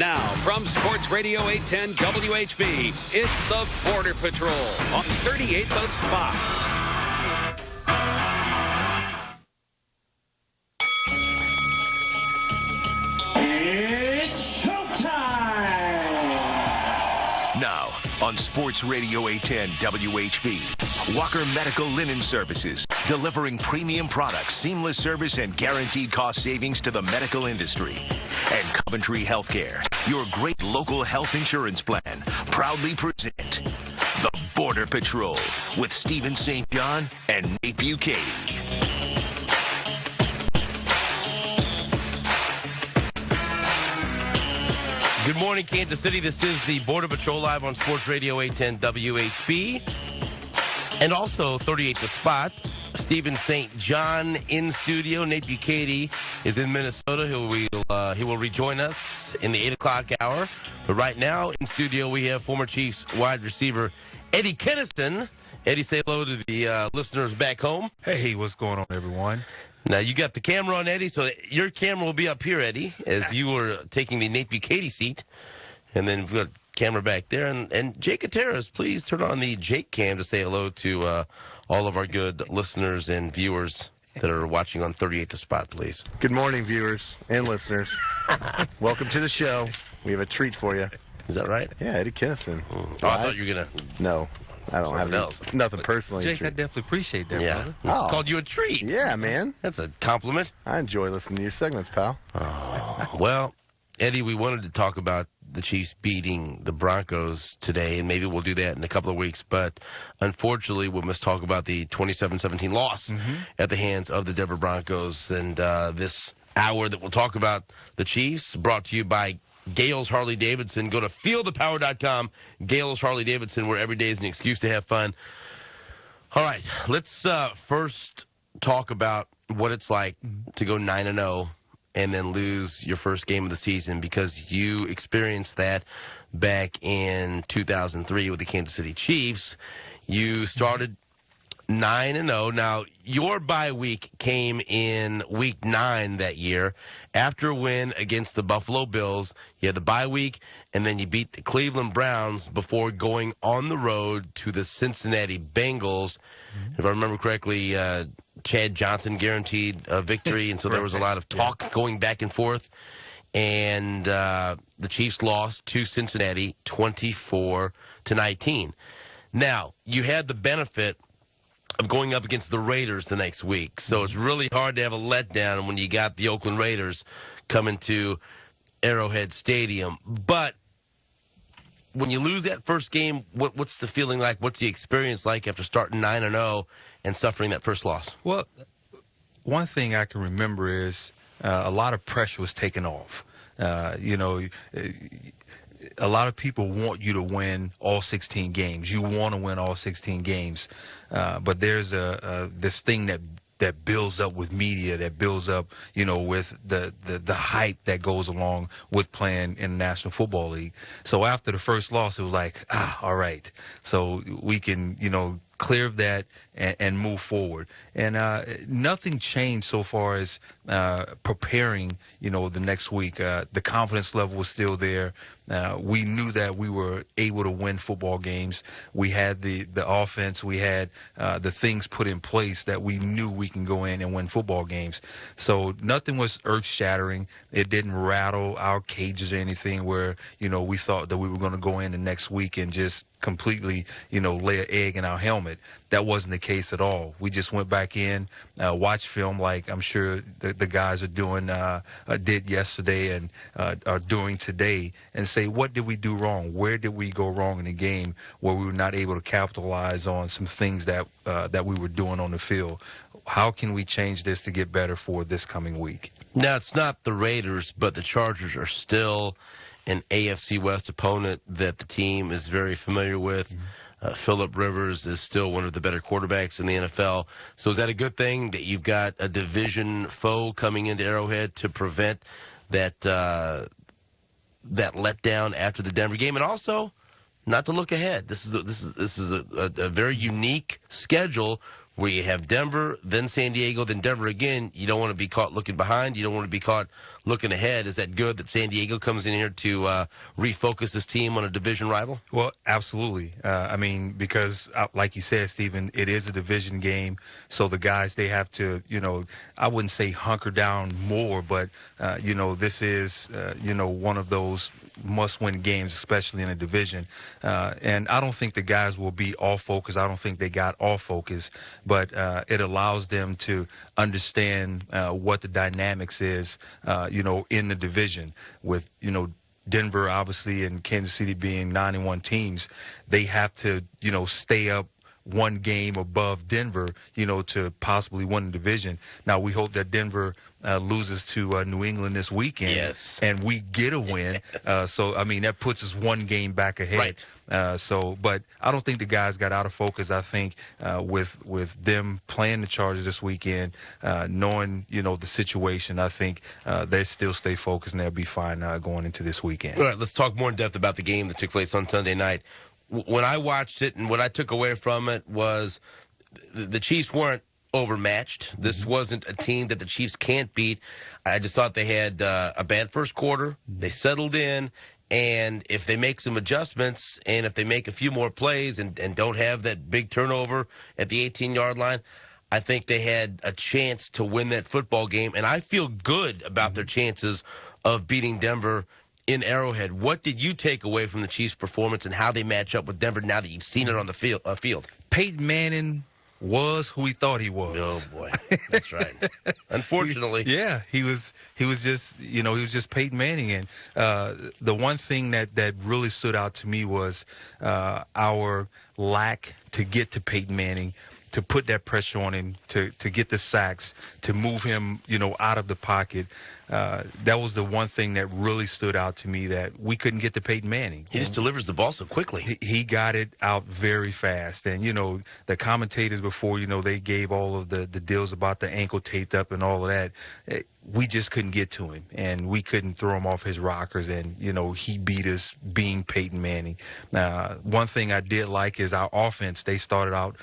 Now, from Sports Radio 810 WHB, it's the Border Patrol on 38 The Spot. It's showtime! Now, on Sports Radio 810 WHB, Walker Medical Linen Services, delivering premium products, seamless service, and guaranteed cost savings to the medical industry. And Coventry Healthcare, your great local health insurance plan, proudly present the Border Patrol with Stephen St. John and Nate Bukaty. Good morning, Kansas City. This is the Border Patrol live on Sports Radio 810 WHB. And also 38 The Spot. Stephen St. John in studio. Nate Bukaty is in Minnesota. He will rejoin us in the 8 o'clock hour. But right now in studio we have former Chiefs wide receiver Eddie Kennison. Eddie, say hello to the listeners back home. Hey, what's going on, everyone? Now, you got the camera on, Eddie, so your camera will be up here, Eddie, as you were taking the Nate Bukaty seat. And then we've got camera back there. And Jake Gutierrez, please turn on the Jake cam to say hello to all of our good listeners and viewers that are watching on 38 The Spot, please. Good morning, viewers and listeners. Welcome to the show. We have a treat for you. Is that right? Yeah, Eddie Kennison. Oh, I thought you were going to... No, I don't have nothing personally. Jake, I definitely appreciate that, brother. Oh. Called you a treat. Yeah, man. That's a compliment. I enjoy listening to your segments, pal. Oh, well, Eddie, we wanted to talk about the Chiefs beating the Broncos today, and maybe we'll do that in a couple of weeks. But unfortunately, we must talk about the 27-17 loss at the hands of the Denver Broncos. And this hour that we'll talk about the Chiefs, brought to you by Gales Harley-Davidson. Go to feelthepower.com. Gales Harley-Davidson, where every day is an excuse to have fun. All right, let's first talk about what it's like to go 9-0 and then lose your first game of the season, because you experienced that back in 2003 with the Kansas City Chiefs. You started 9-0. Now, your bye week came in week 9 that year after a win against the Buffalo Bills. You had the bye week, and then you beat the Cleveland Browns before going on the road to the Cincinnati Bengals. If I remember correctly, Chad Johnson guaranteed a victory, and so there was a lot of talk going back and forth. And the Chiefs lost to Cincinnati 24-19. Now, you had the benefit of going up against the Raiders the next week. So it's really hard to have a letdown when you got the Oakland Raiders coming to Arrowhead Stadium. But when you lose that first game, what's the feeling like? What's the experience like after starting 9-0 and suffering that first loss? Well, one thing I can remember is a lot of pressure was taken off. A lot of people want you to win all 16 games. You want to win all 16 games. But there's this thing that builds up with media, that builds up, with the hype that goes along with playing in the National Football League. So after the first loss, it was like, all right. So we can, clear of that and move forward. And nothing changed so far as preparing, the next week. The confidence level was still there. We knew that we were able to win football games. We had the offense. We had the things put in place that we knew we can go in and win football games. So nothing was earth-shattering. It didn't rattle our cages or anything where, we thought that we were going to go in the next week and just completely, lay an egg in our helmet. That wasn't the case at all. We just went back in, watched film like I'm sure the guys are doing, did yesterday and are doing today, and say, what did we do wrong? Where did we go wrong in the game where we were not able to capitalize on some things that we were doing on the field? How can we change this to get better for this coming week? Now, it's not the Raiders, but the Chargers are still an AFC West opponent that the team is very familiar with. Phillip Rivers is still one of the better quarterbacks in the NFL. So is that a good thing that you've got a division foe coming into Arrowhead to prevent that letdown after the Denver game? And also, not to look ahead. This is a very unique schedule where you have Denver, then San Diego, then Denver again. You don't want to be caught looking behind. You don't want to be caught looking ahead. Is that good that San Diego comes in here to refocus this team on a division rival? Well, absolutely. I mean, because like you said, Stephen, it is a division game. So the guys, they have to, I wouldn't say hunker down more, but, this is, one of those must-win games, especially in a division. And I don't think the guys will be off focus. I don't think they got off focus, but it allows them to understand what the dynamics is, in the division with, Denver, obviously, and Kansas City being 9-1 teams. They have to, stay up one game above Denver, to possibly win the division. Now, we hope that Denver loses to New England this weekend, yes, and we get a win. So, I mean, that puts us one game back ahead. Right. But I don't think the guys got out of focus. I think with them playing the Chargers this weekend, knowing, the situation, I think they still stay focused and they'll be fine going into this weekend. All right, let's talk more in depth about the game that took place on Sunday night. When I watched it and what I took away from it was the Chiefs weren't overmatched. This wasn't a team that the Chiefs can't beat. I just thought they had a bad first quarter. They settled in, and if they make some adjustments and if they make a few more plays and don't have that big turnover at the 18-yard line, I think they had a chance to win that football game, and I feel good about their chances of beating Denver in Arrowhead. What did you take away from the Chiefs' performance and how they match up with Denver now that you've seen it on the field? Peyton Manning was who he thought he was. Oh boy, that's right. Unfortunately, he was just Peyton Manning. And the one thing that really stood out to me was our lack to get to Peyton Manning, to put that pressure on him, to get the sacks, to move him, out of the pocket. That was the one thing that really stood out to me, that we couldn't get to Peyton Manning. He just delivers the ball so quickly. He got it out very fast. And, the commentators before, they gave all of the deals about the ankle taped up and all of that. We just couldn't get to him, and we couldn't throw him off his rockers, and, he beat us being Peyton Manning. One thing I did like is our offense. They started out,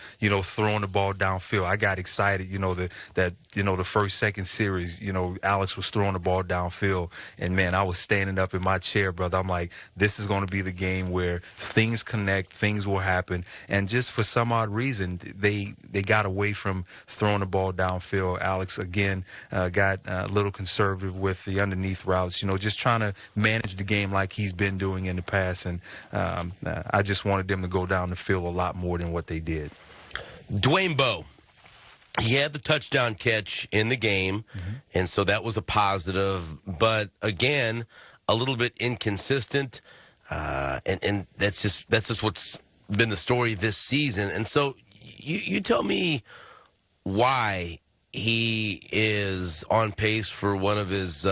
throwing the ball downfield. I got excited, the first, second series, Alex was throwing the ball downfield, and, man, I was standing up in my chair, brother. I'm like, this is going to be the game where things connect, things will happen, and just for some odd reason, they got away from throwing the ball downfield. Alex, again, got a little conservative with the underneath routes, just trying to manage the game like he's been doing in the past, and I just wanted them to go down the field a lot more than what they did. Dwayne Bowe, he had the touchdown catch in the game, and so that was a positive, but again, a little bit inconsistent, and that's just what's been the story this season. And so you tell me why he is on pace for one of his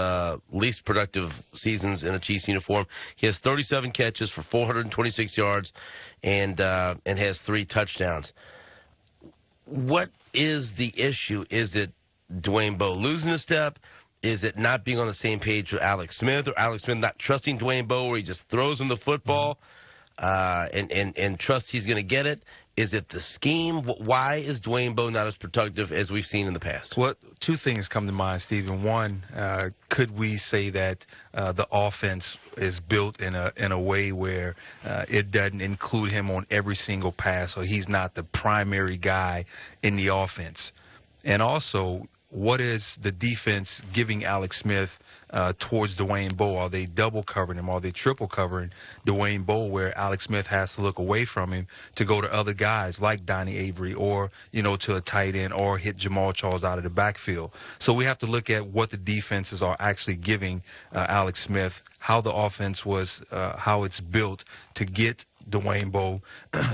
least productive seasons in a Chiefs uniform. He has 37 catches for 426 yards and has 3 touchdowns. What is the issue? Is it Dwayne Bowe losing a step? Is it not being on the same page with Alex Smith, or Alex Smith not trusting Dwayne Bowe, where he just throws him the football and trusts he's going to get it? Is it the scheme? Why is Dwayne Bowe not as productive as we've seen in the past? Well, 2 things come to mind, Stephen. One, could we say that the offense is built in a way where it doesn't include him on every single pass, so he's not the primary guy in the offense? And also, what is the defense giving Alex Smith towards Dwayne Bowe? Are they double covering him? Are they triple covering Dwayne Bowe, where Alex Smith has to look away from him to go to other guys like Donnie Avery, or, to a tight end, or hit Jamal Charles out of the backfield? So we have to look at what the defenses are actually giving Alex Smith, how the offense was, how it's built to get Dwayne Bowe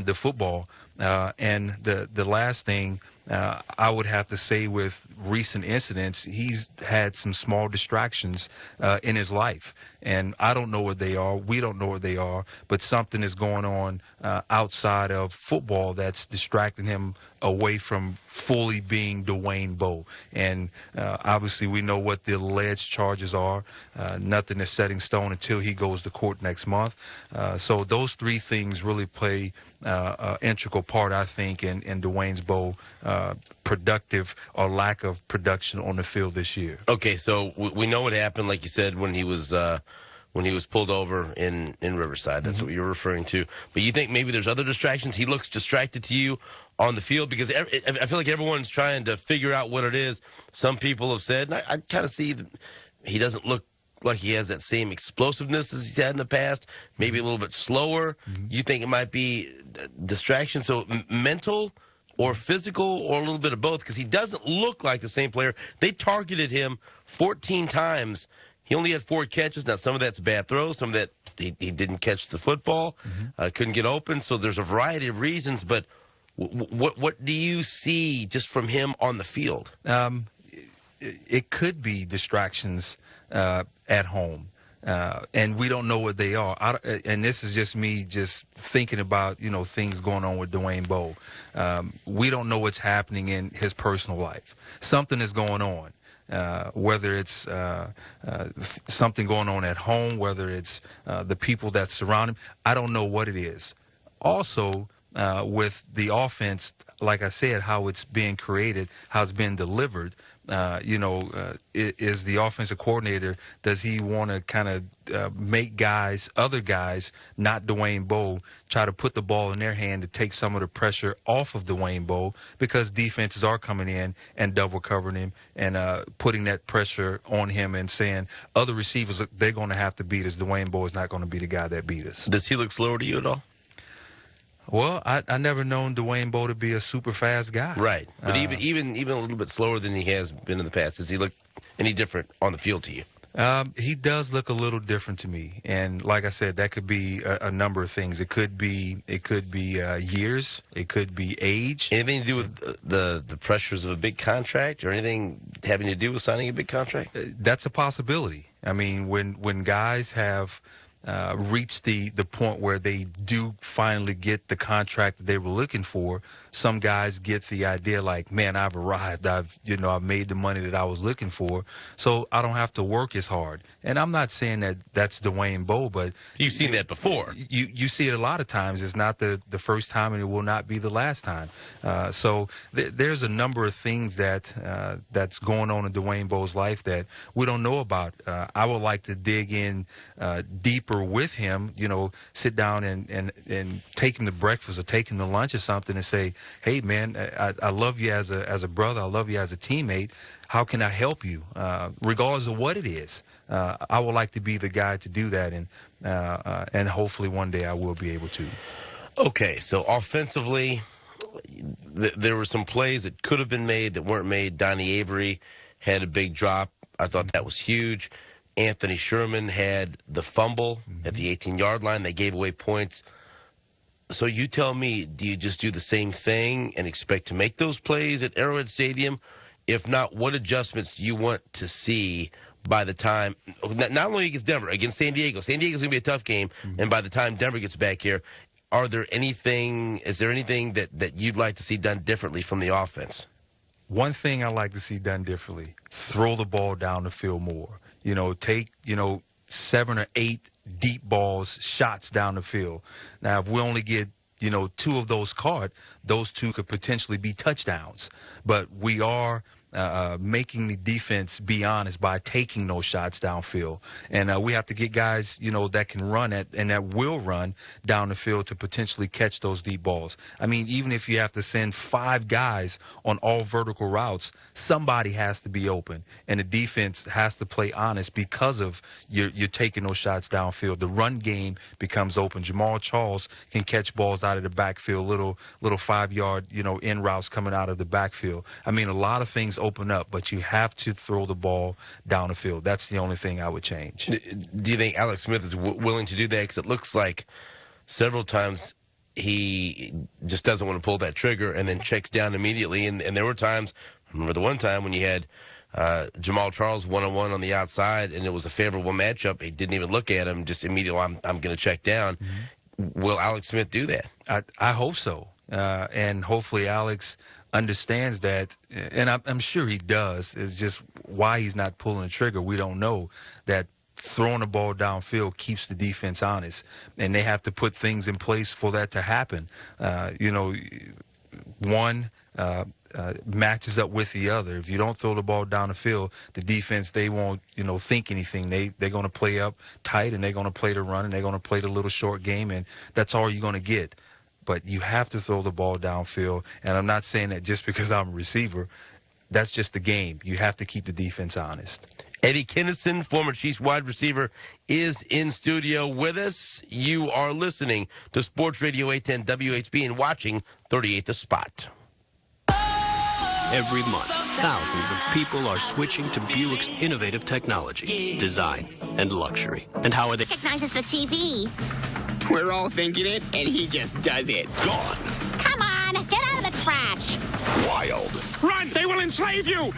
the football. And the last thing, I would have to say, with recent incidents, he's had some small distractions in his life. And I don't know what they are. We don't know what they are. But something is going on outside of football that's distracting him away from fully being Dwayne Bowe. And obviously we know what the alleged charges are. Nothing is set in stone until he goes to court next month. So those three things really play an integral part, I think, in Dwayne Bowe productive or lack of production on the field this year. Okay, so we know what happened, like you said, when he was pulled over in Riverside. That's what you're referring to. But you think maybe there's other distractions? He looks distracted to you on the field? Because I feel like everyone's trying to figure out what it is. Some people have said, and I kind of see that he doesn't look like he has that same explosiveness as he's had in the past, maybe a little bit slower. You think it might be distraction? So mental or physical or a little bit of both? Because he doesn't look like the same player. They targeted him 14 times. He only had 4 catches. Now, some of that's bad throws. Some of that he didn't catch the football, couldn't get open. So there's a variety of reasons. But what do you see just from him on the field? It could be distractions at home. And we don't know what they are. And this is just me just thinking about, things going on with Dwayne Bowe. We don't know what's happening in his personal life. Something is going on. Whether it's something going on at home, whether it's the people that surround him, I don't know what it is. Also, with the offense, like I said, how it's being created, how it's being delivered, is the offensive coordinator, does he want to kind of make other guys, not Dwayne Bowe, try to put the ball in their hand to take some of the pressure off of Dwayne Bowe, because defenses are coming in and double covering him and putting that pressure on him and saying other receivers, they're going to have to beat us. Dwayne Bowe is not going to be the guy that beat us. Does he look slower to you at all? Well, I never known Dwayne Bowe to be a super fast guy. Right. But even a little bit slower than he has been in the past. Does he look any different on the field to you? He does look a little different to me. And like I said, that could be a number of things. It could be years. It could be age. Anything to do with the pressures of a big contract or anything having to do with signing a big contract? That's a possibility. I mean, when guys have reach the point where they do finally get the contract that they were looking for, some guys get the idea like, man, I've arrived. I've made the money that I was looking for, so I don't have to work as hard. And I'm not saying that that's Dwayne Bowe, but you've seen that before. You see it a lot of times. It's not the first time, and it will not be the last time. So there's a number of things that's going on in Dwayne Bowe's life that we don't know about. I would like to dig in deeper with him, sit down and take him to breakfast or take him to lunch or something and say, hey, man, I love you as a brother. I love you as a teammate. How can I help you? Regardless of what it is. I would like to be the guy to do that, and hopefully one day I will be able to. Okay, so offensively, there were some plays that could have been made that weren't made. Donnie Avery had a big drop. I thought that was huge. Anthony Sherman had the fumble at the 18-yard line. They gave away points. So you tell me, do you just do the same thing and expect to make those plays at Arrowhead Stadium? If not, what adjustments do you want to see by the time, not only against Denver, against San Diego? San Diego's going to be a tough game, and by the time Denver gets back here, is there anything that you'd like to see done differently from the offense? One thing I like to see done differently, throw the ball down the field more. Take, 7 or 8 deep balls, shots down the field. Now, if we only get, 2 of those caught, those 2 could potentially be touchdowns. But we are making the defense be honest by taking those shots downfield. And we have to get guys, that can run and that will run down the field to potentially catch those deep balls. I mean, even if you have to send 5 guys on all vertical routes, somebody has to be open. And the defense has to play honest because of you're taking those shots downfield. The run game becomes open. Jamal Charles can catch balls out of the backfield, little 5-yard, in routes coming out of the backfield. I mean, a lot of things open up, but you have to throw the ball down the field. That's the only thing I would change. Do you think Alex Smith is willing to do that? Because it looks like several times he just doesn't want to pull that trigger and then checks down immediately. And there were times, I remember the one time when you had Jamal Charles one-on-one on the outside and it was a favorable matchup. He didn't even look at him, just immediately, I'm going to check down. Will Alex Smith do that? I hope so. And hopefully Alex understands that, and I'm sure he does. It's just why he's not pulling the trigger. We don't know that throwing the ball downfield keeps the defense honest, and they have to put things in place for that to happen. One matches up with the other. If you don't throw the ball down the field, the defense, they won't, think anything. They're going to play up tight, and they're going to play the run, and they're going to play the little short game, and that's all you're going to get. But you have to throw the ball downfield, and I'm not saying that just because I'm a receiver. That's just the game. You have to keep the defense honest. Eddie Kennison, former Chiefs wide receiver, is in studio with us. You are listening to Sports Radio 810 WHB and watching 38 The Spot. Every month, thousands of people are switching to Buick's innovative technology, design, and luxury. And how are they? Recognizes the TV. We're all thinking it, and he just does it. Gone. Come on, get out of the trash. Wild. Run, they will enslave you.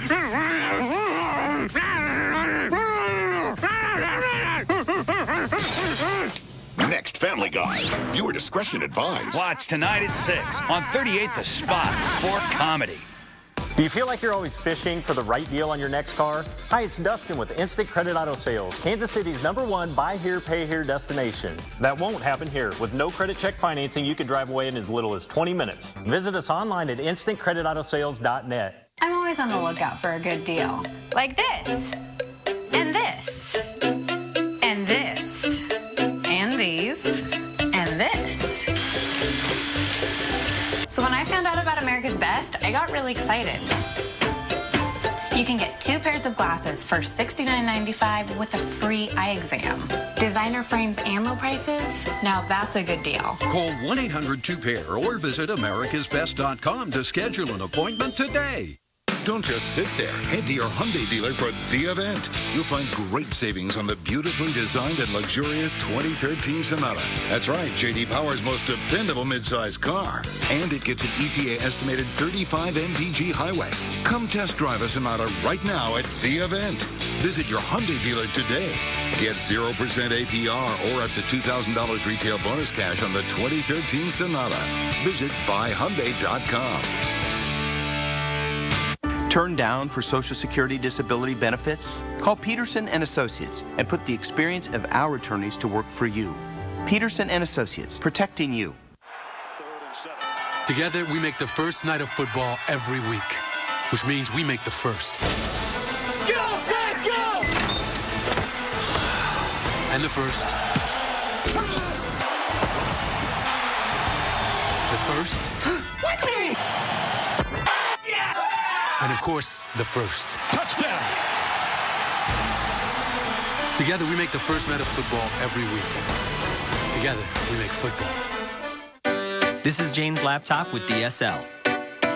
Next Family Guy. Viewer discretion advised. Watch tonight at 6 on 38 The Spot for comedy. Do you feel like you're always fishing for the right deal on your next car? Hi, it's Dustin with Instant Credit Auto Sales, Kansas City's #1 buy here, pay here destination. That won't happen here. With no credit check financing, you can drive away in as little as 20 minutes. Visit us online at instantcreditautosales.net. I'm always on the lookout for a good deal. Like this. And this. And this. And these. And this. So when I found out about America's Best, I got really excited. You can get 2 pairs of glasses for $69.95 with a free eye exam. Designer frames and low prices? Now that's a good deal. Call 1-800-2PAIR or visit americasbest.com to schedule an appointment today. Don't just sit there. Head to your Hyundai dealer for the event. You'll find great savings on the beautifully designed and luxurious 2013 Sonata. That's right, J.D. Power's most dependable midsize car. And it gets an EPA estimated 35 mpg highway. Come test drive a Sonata right now at the event. Visit your Hyundai dealer today. Get 0% APR or up to $2,000 retail bonus cash on the 2013 Sonata. Visit buyhyundai.com. Turned down for Social Security disability benefits? Call Peterson & Associates and put the experience of our attorneys to work for you. Peterson & Associates, protecting you. Together, we make the first night of football every week, which means we make the first. Go, Pat, go! And the first. The first. With me! And of course, the first. Touchdown! Together, we make the first night of football every week. Together, we make football. This is Jane's laptop with DSL.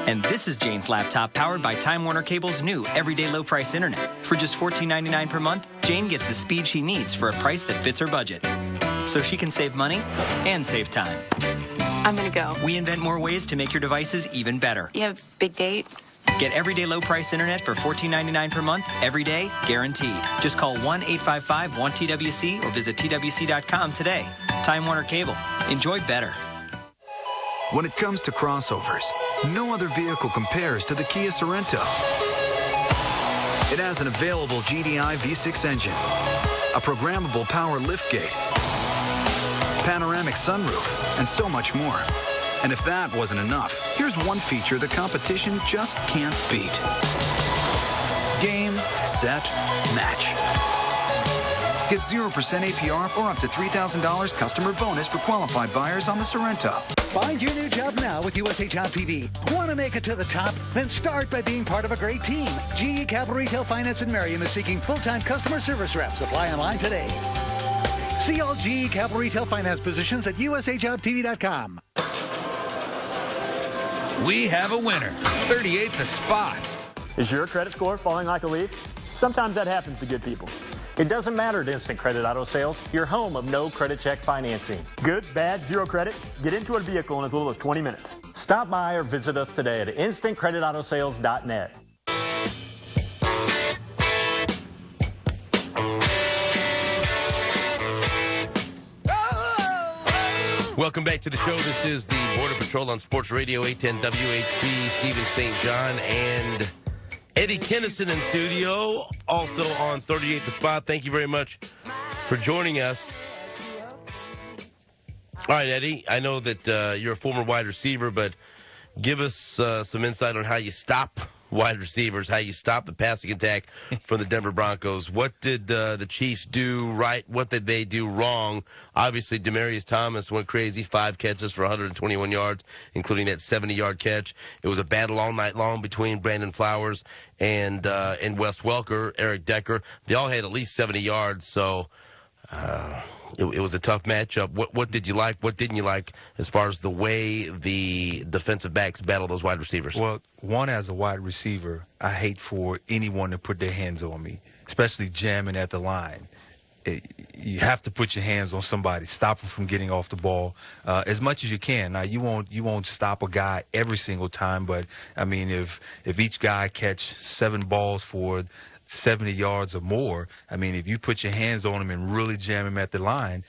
And this is Jane's laptop powered by Time Warner Cable's new everyday low price internet. For just $14.99 per month, Jane gets the speed she needs for a price that fits her budget. So she can save money and save time. I'm gonna go. We invent more ways to make your devices even better. You have a big date? Get everyday low price internet for $14.99 per month, every day, guaranteed. Just call 1-855-1TWC or visit TWC.com today. Time Warner Cable. Enjoy better. When it comes to crossovers, no other vehicle compares to the Kia Sorento. It has an available GDI V6 engine, a programmable power liftgate, panoramic sunroof, and so much more. And if that wasn't enough, here's one feature the competition just can't beat. Game, set, match. Get 0% APR or up to $3,000 customer bonus for qualified buyers on the Sorento. Find your new job now with USA Job TV. Want to make it to the top? Then start by being part of a great team. GE Capital Retail Finance in Merriam is seeking full-time customer service reps. Apply online today. See all GE Capital Retail Finance positions at usajobtv.com. We have a winner. 38 The Spot. Is your credit score falling like a leaf? Sometimes that happens to good people. It doesn't matter at Instant Credit Auto Sales, your home of no credit check financing. Good, bad, zero credit? Get into a vehicle in as little as 20 minutes. Stop by or visit us today at instantcreditautosales.net. Welcome back to the show. This is the Border Patrol on Sports Radio 810 WHB. Stephen St. John and Eddie Kennison in studio, also on 38 The Spot. Thank you very much for joining us. All right, Eddie, I know that you're a former wide receiver, but give us some insight on how you stop wide receivers, how you stop the passing attack from the Denver Broncos. What did the Chiefs do right? What did they do wrong? Obviously, Demaryius Thomas went crazy, 5 catches for 121 yards, including that 70-yard catch. It was a battle all night long between Brandon Flowers and Wes Welker, Eric Decker. They all had at least 70 yards, so it was a tough matchup. What did you like? What didn't you like as far as the way the defensive backs battle those wide receivers? Well, one, as a wide receiver, I hate for anyone to put their hands on me, especially jamming at the line. You have to put your hands on somebody, stop them from getting off the ball as much as you can. Now, you won't stop a guy every single time, but I mean, if each guy catch 7 balls for 70 yards or more, I mean, if you put your hands on him and really jam him at the line,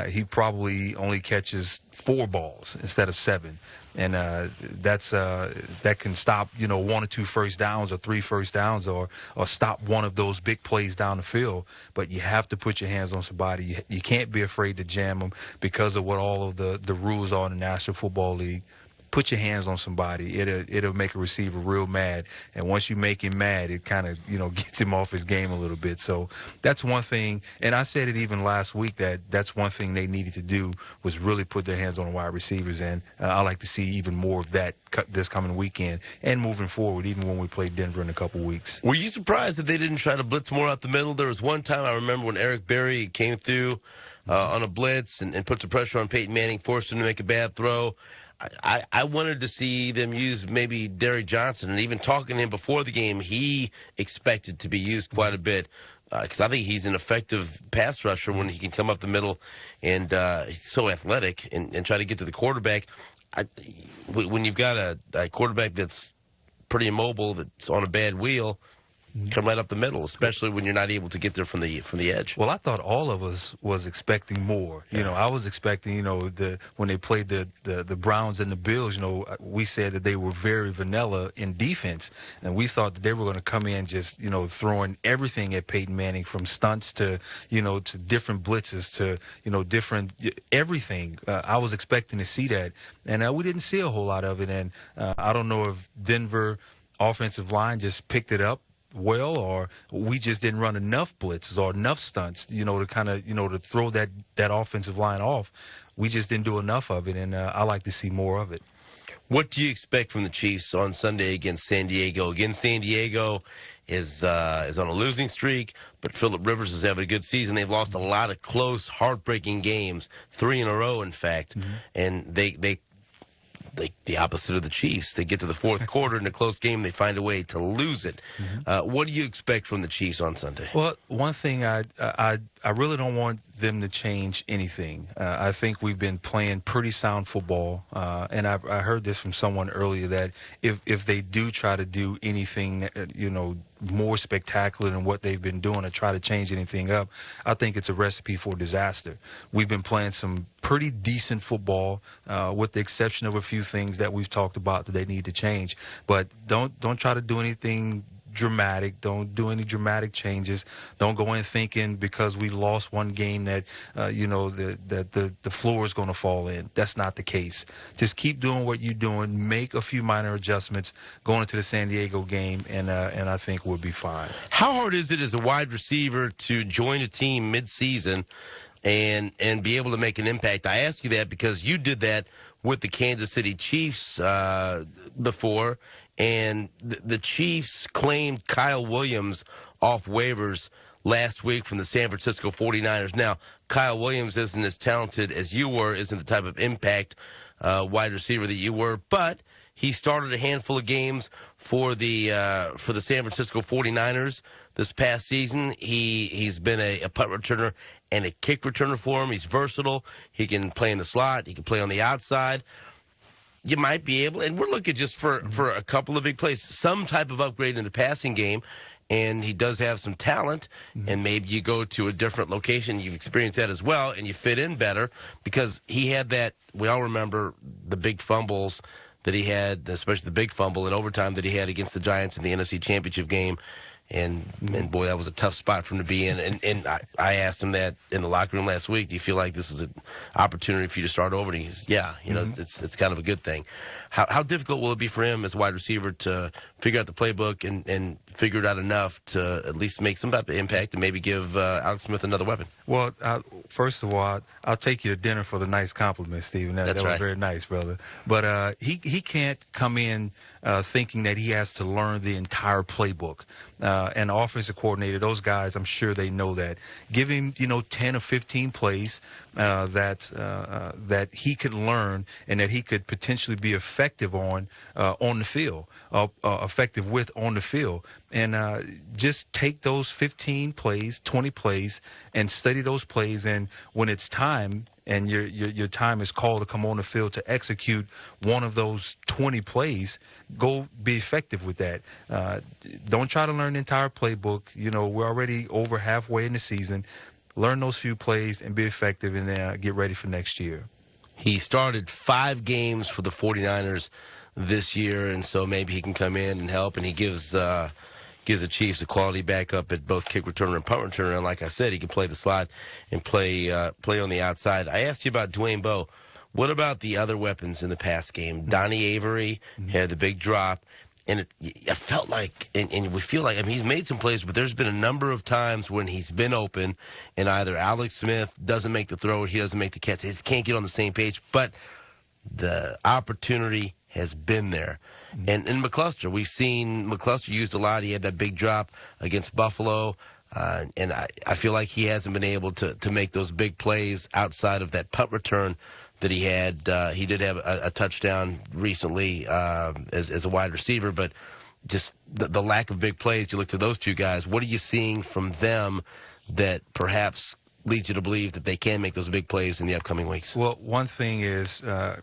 he probably only catches 4 balls instead of 7. And that can stop, 1 or 2 first downs or 3 first downs or stop one of those big plays down the field. But you have to put your hands on somebody. You can't be afraid to jam them because of what all of the rules are in the National Football League. Put your hands on somebody. It'll make a receiver real mad. And once you make him mad, it kind of, gets him off his game a little bit. So that's one thing. And I said it even last week that's one thing they needed to do was really put their hands on the wide receivers. And I like to see even more of that this coming weekend and moving forward, even when we play Denver in a couple weeks. Were you surprised that they didn't try to blitz more out the middle? There was one time I remember when Eric Berry came through on a blitz and put some pressure on Peyton Manning, forced him to make a bad throw. I wanted to see them use maybe Derrick Johnson, and even talking to him before the game, he expected to be used quite a bit because I think he's an effective pass rusher when he can come up the middle, and he's so athletic and try to get to the quarterback. When you've got a quarterback that's pretty immobile, that's on a bad wheel, come right up the middle, especially when you're not able to get there from the edge. Well, I thought all of us was expecting more. Yeah. I was expecting, when they played the Browns and the Bills, we said that they were very vanilla in defense, and we thought that they were going to come in just, throwing everything at Peyton Manning, from stunts to, to different blitzes to, different everything. I was expecting to see that, and we didn't see a whole lot of it. And I don't know if Denver offensive line just picked it up well, or we just didn't run enough blitzes or enough stunts, to kind of, to throw that offensive line off. We just didn't do enough of it, and I like to see more of it. What do you expect from the Chiefs on Sunday against San Diego? Again, San Diego is on a losing streak, but Phillip Rivers is having a good season. They've lost a lot of close, heartbreaking games, 3 in a row, in fact, and they the opposite of the Chiefs. They get to the fourth quarter in a close game, they find a way to lose it. What do you expect from the Chiefs on Sunday? Well, one thing I really don't want them to change anything. I think we've been playing pretty sound football, and I heard this from someone earlier that if they do try to do anything, more spectacular than what they've been doing, or try to change anything up, I think it's a recipe for disaster. We've been playing some pretty decent football, with the exception of a few things that we've talked about that they need to change. But don't try to do anything dramatic. Don't do any dramatic changes. Don't go in thinking because we lost one game that the floor is going to fall in. That's not the case. Just keep doing what you're doing. Make a few minor adjustments going into the San Diego game, and I think we'll be fine. How hard is it as a wide receiver to join a team mid-season and be able to make an impact? I ask you that because you did that with the Kansas City Chiefs before. And the Chiefs claimed Kyle Williams off waivers last week from the San Francisco 49ers. Now, Kyle Williams isn't as talented as you were, isn't the type of impact wide receiver that you were, but he started a handful of games for the San Francisco 49ers this past season. He's been a punt returner and a kick returner for him. He's versatile. He can play in the slot. He can play on the outside. You might be able, and we're looking just for a couple of big plays, some type of upgrade in the passing game. and he does have some talent, and maybe you go to a different location, you've experienced that as well, and you fit in better because he had that, we all remember the big fumbles that he had, especially the big fumble in overtime that he had against the Giants in the NFC Championship game. And boy, that was a tough spot for him to be in. And I asked him that in the locker room last week. Do you feel like this is an opportunity for you to start over? And he's, yeah, it's kind of a good thing. How difficult will it be for him as a wide receiver to figure out the playbook and figure it out enough to at least make some impact and maybe give Alex Smith another weapon? Well, first of all, I'll take you to dinner for the nice compliment, Stephen. That right. was very nice, brother. But he can't come in thinking that he has to learn the entire playbook. And the offensive coordinator, those guys, I'm sure they know that. Give him, 10 or 15 plays that he could learn and that he could potentially be effective on the field, effective with on the field. And just take those 15 plays, 20 plays, and study those plays. And when it's time and your time is called to come on the field to execute one of those 20 plays, go be effective with that. Don't try to learn the entire playbook. We're already over halfway in the season. Learn those few plays and be effective, and then get ready for next year. He started 5 games for the 49ers this year, and so maybe he can come in and help, and he gives the Chiefs a quality backup at both kick returner and punt returner. And like I said, he can play the slot and play on the outside. I asked you about Dwayne Bowe. What about the other weapons in the pass game? Donnie Avery had the big drop, and I felt like, and we feel like, he's made some plays, but there's been a number of times when he's been open, and either Alex Smith doesn't make the throw or he doesn't make the catch. He just can't get on the same page, but the opportunity has been there. And in McCluster, we've seen McCluster used a lot. He had that big drop against Buffalo, and I feel like he hasn't been able to make those big plays outside of that punt return that he had. He did have a touchdown recently as a wide receiver, but just the lack of big plays. You look to those two guys. What are you seeing from them that perhaps leads you to believe that they can make those big plays in the upcoming weeks? Well, one thing is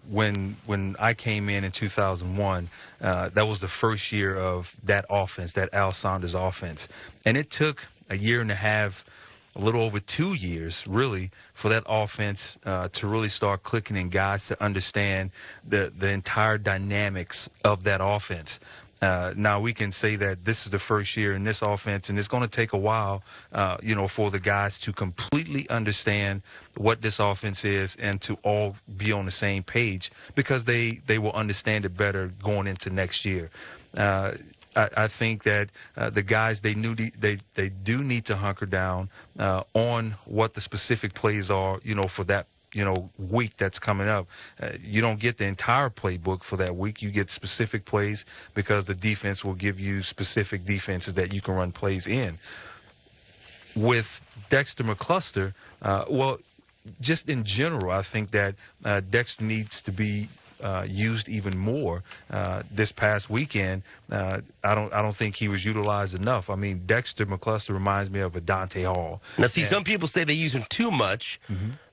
when I came in 2001, that was the first year of that offense, that Al Saunders offense. And it took a year and a half, a little over 2 years, really, for that offense to really start clicking and guys to understand the entire dynamics of that offense. Now, we can say that this is the first year in this offense, and it's going to take a while, for the guys to completely understand what this offense is and to all be on the same page, because they will understand it better going into next year. I think that the guys, they do need to hunker down on what the specific plays are, for that week that's coming up. You don't get the entire playbook for that week. You get specific plays because the defense will give you specific defenses that you can run plays in. With Dexter McCluster, just in general, I think that Dexter needs to be used even more. This past weekend, I don't think he was utilized enough. Dexter McCluster reminds me of a Dante Hall. Now, see, some people say they use him too much.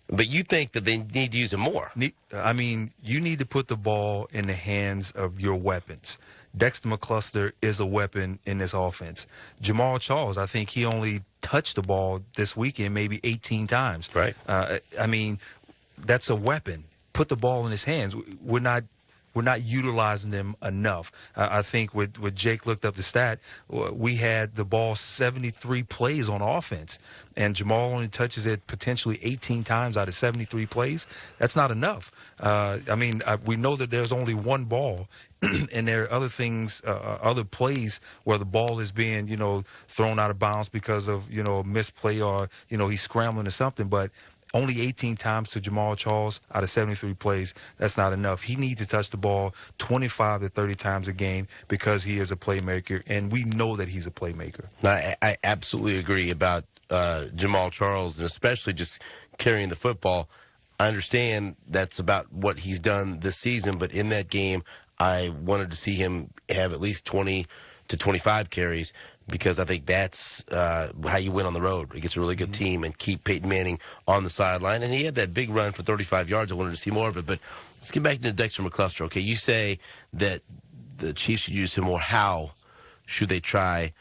But you think that they need to use him more. You need to put the ball in the hands of your weapons. Dexter McCluster is a weapon in this offense. Jamal Charles, I think he only touched the ball this weekend maybe 18 times. Right. That's a weapon. Put the ball in his hands. We're not utilizing them enough. I think with Jake looked up the stat, we had the ball 73 plays on offense, and Jamal only touches it potentially 18 times out of 73 plays. That's not enough. We know that there's only one ball, and there are other things, other plays where the ball is being, thrown out of bounds because of, a misplay or, he's scrambling or something, but only 18 times to Jamal Charles out of 73 plays. That's not enough. He needs to touch the ball 25 to 30 times a game because he is a playmaker, and we know that he's a playmaker. I absolutely agree about Jamal Charles, and especially just carrying the football. I understand that's about what he's done this season, but in that game, I wanted to see him have at least 20 to 25 carries, because I think that's how you win on the road against a really good team and keep Peyton Manning on the sideline. And he had that big run for 35 yards. I wanted to see more of it. But let's get back to Dexter McCluster. Okay, you say that the Chiefs should use him more. How should they try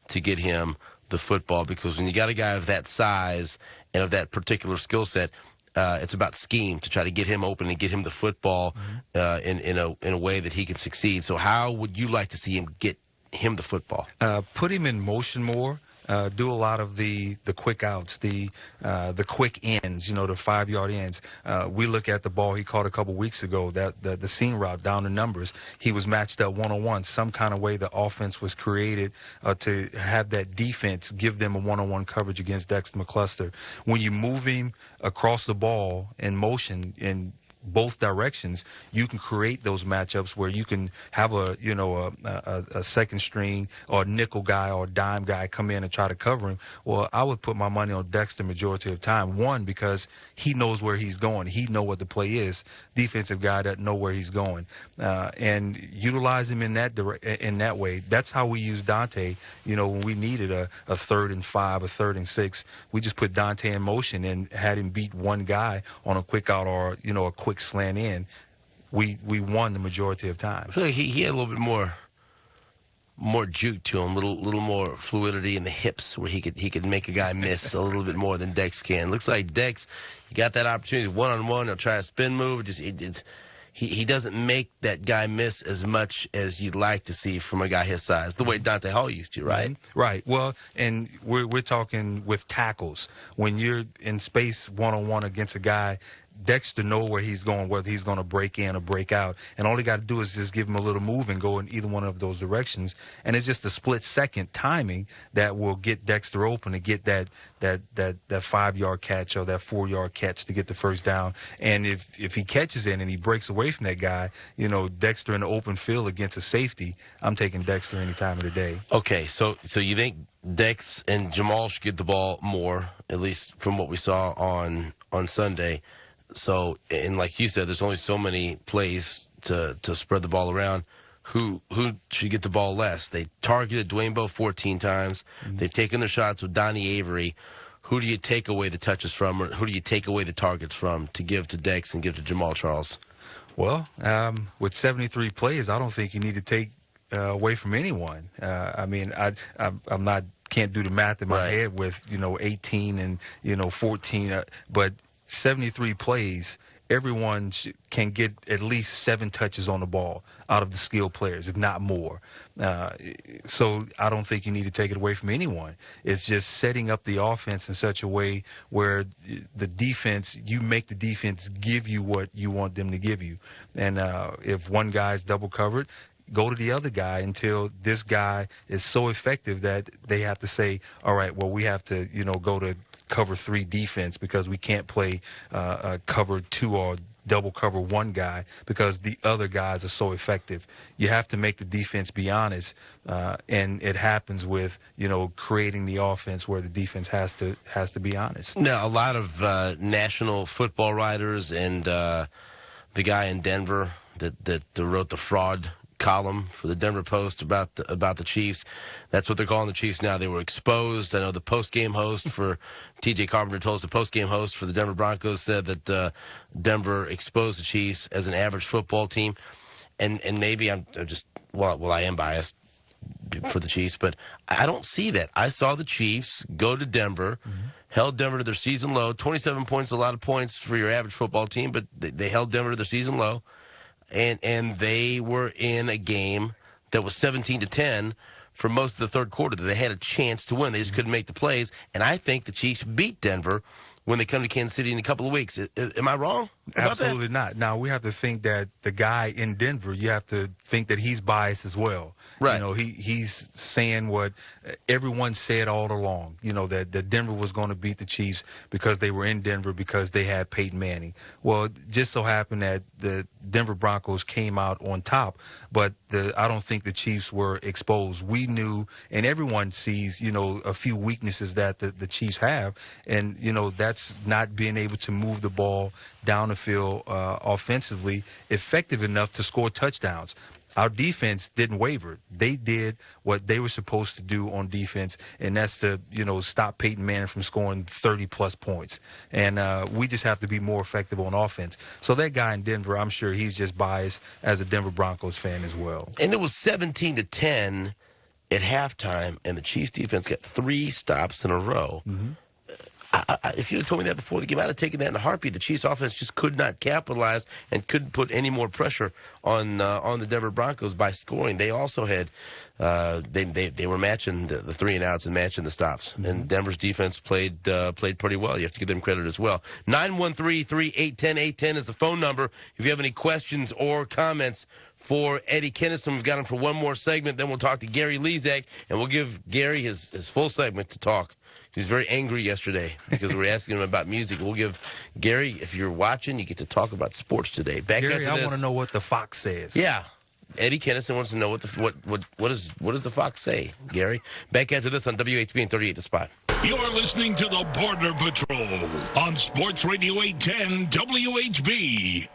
to get him the football, because when you got a guy of that size and of that particular skill set, it's about scheme to try to get him open and get him the football in a way that he can succeed. So how would you like to see him get him the football? Put him in motion more. Do a lot of the quick outs, the quick ends, the 5-yard ends. We look at the ball he caught a couple weeks ago, that the seam route down the numbers. He was matched up one-on-one. Some kind of way the offense was created to have that defense give them a one-on-one coverage against Dexter McCluster. When you move him across the ball in motion in both directions, you can create those matchups where you can have a second string or a nickel guy or a dime guy come in and try to cover him. Well, I would put my money on Dexter majority of the time. One, because he knows where he's going. He know what the play is. Defensive guy doesn't know where he's going, and utilize him in that way. That's how we use Dante. When we needed a 3rd and 5, a 3rd and 6, we just put Dante in motion and had him beat one guy on a quick out or a quick slant in. We won the majority of times. I feel like he had a little bit more juke to him, little more fluidity in the hips, where he could make a guy miss a little bit more than Dex can. Looks like Dex, he got that opportunity one-on-one. He'll try a spin move. He doesn't make that guy miss as much as you'd like to see from a guy his size, the way Dante Hall used to, right? Mm-hmm. Right. Well, and we're talking with tackles. When you're in space one-on-one against a guy, Dexter know where he's going, whether he's going to break in or break out, and all he got to do is just give him a little move and go in either one of those directions, and it's just a split-second timing that will get Dexter open to get that 5-yard catch or that 4-yard catch to get the first down. And if he catches it and he breaks away from that guy, Dexter in the open field against a safety, I'm taking Dexter any time of the day. Okay, so you think Dex and Jamal should get the ball more, at least from what we saw on Sunday. So, and like you said, there's only so many plays to spread the ball around. Who should get the ball less? They targeted Dwayne Bowe 14 times. Mm-hmm. They've taken their shots with Donnie Avery. Who do you take away the touches from, or who do you take away the targets from to give to Dex and give to Jamal Charles? Well, with 73 plays, I don't think you need to take away from anyone. I'm not can't do the math in my head with 18 and 14, but 73 plays, everyone can get at least 7 touches on the ball out of the skilled players, if not more. So I don't think you need to take it away from anyone. It's just setting up the offense in such a way where the defense, you make the defense give you what you want them to give you. And if one guy's double covered, go to the other guy until this guy is so effective that they have to say, all right, well, we have to, go to cover 3 defense because we can't play cover 2 or double cover 1 guy because the other guys are so effective. You have to make the defense be honest, and it happens with creating the offense where the defense has to be honest. Now, a lot of national football writers and the guy in Denver that wrote the fraud column for the Denver Post about the Chiefs. That's what they're calling the Chiefs now. They were exposed. I know the post-game host for T.J. Carpenter told us the post-game host for the Denver Broncos said that Denver exposed the Chiefs as an average football team. And maybe I'm just, well, I am biased for the Chiefs, but I don't see that. I saw the Chiefs go to Denver, held Denver to their season low. 27 points, a lot of points for your average football team, but they held Denver to their season low. And they were in a game that was 17-10 for most of the third quarter. That they had a chance to win. They just couldn't make the plays. And I think the Chiefs beat Denver when they come to Kansas City in a couple of weeks. Am I wrong about Absolutely that? not. Now, we have to think that the guy in Denver, you have to think that he's biased as well. Right. He's saying what everyone said all along, that Denver was going to beat the Chiefs because they were in Denver because they had Peyton Manning. Well, it just so happened that the Denver Broncos came out on top, but I don't think the Chiefs were exposed. We knew, and everyone sees, a few weaknesses that the Chiefs have, and, that's not being able to move the ball down the field offensively effective enough to score touchdowns. Our defense didn't waver. They did what they were supposed to do on defense, and that's to, stop Peyton Manning from scoring 30-plus points. And we just have to be more effective on offense. So that guy in Denver, I'm sure he's just biased as a Denver Broncos fan as well. And it was 17-10 at halftime, and the Chiefs defense got 3 stops in a row. If you had told me that before the game, I'd have taken that in a heartbeat. The Chiefs offense just could not capitalize and couldn't put any more pressure on the Denver Broncos by scoring. They also had they were matching the 3-and-outs and matching the stops. And Denver's defense played pretty well. You have to give them credit as well. 913-381-810 is the phone number. If you have any questions or comments for Eddie Kennison, we've got him for one more segment. Then we'll talk to Gary Lezak, and we'll give Gary his full segment to talk. He was very angry yesterday because we were asking him about music. We'll give Gary, if you're watching, you get to talk about sports today. Gary, I want to know what the Fox says. Yeah. Eddie Kennison wants to know what does the Fox say, Gary? Back after this on WHB and 38 The Spot. You're listening to the Border Patrol on Sports Radio 810 WHB.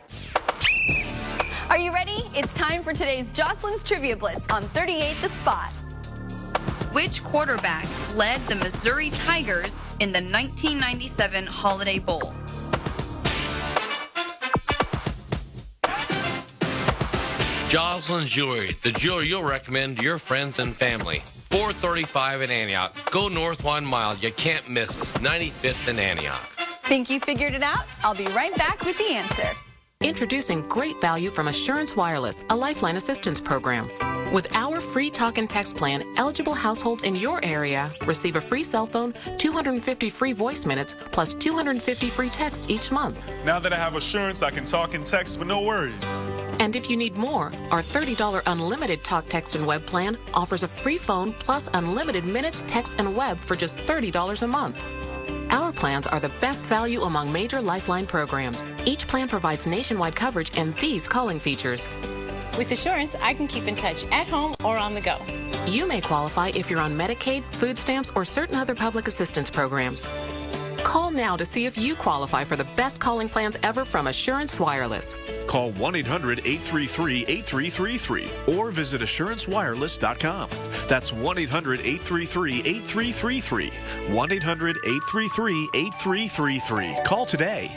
Are you ready? It's time for today's Jocelyn's Trivia Blitz on 38 The Spot. Which quarterback led the Missouri Tigers in the 1997 Holiday Bowl? Jocelyn's Jewelry, the jewelry you'll recommend to your friends and family. 435 in Antioch. Go north 1 mile. You can't miss us. 95th in Antioch. Think you figured it out? I'll be right back with the answer. Introducing great value from Assurance Wireless, a lifeline assistance program. With our free talk and text plan, eligible households in your area receive a free cell phone, 250 free voice minutes, plus 250 free text each month. Now that I have Assurance, I can talk and text with no worries. And if you need more, our $30 unlimited talk, text, and web plan offers a free phone plus unlimited minutes, text, and web for just $30 a month. Our plans are the best value among major Lifeline programs. Each plan provides nationwide coverage and these calling features. With Assurance, I can keep in touch at home or on the go. You may qualify if you're on Medicaid, food stamps, or certain other public assistance programs. Call now to see if you qualify for the best calling plans ever from Assurance Wireless. Call 1-800-833-8333 or visit AssuranceWireless.com. That's 1-800-833-8333. 1-800-833-8333. Call today.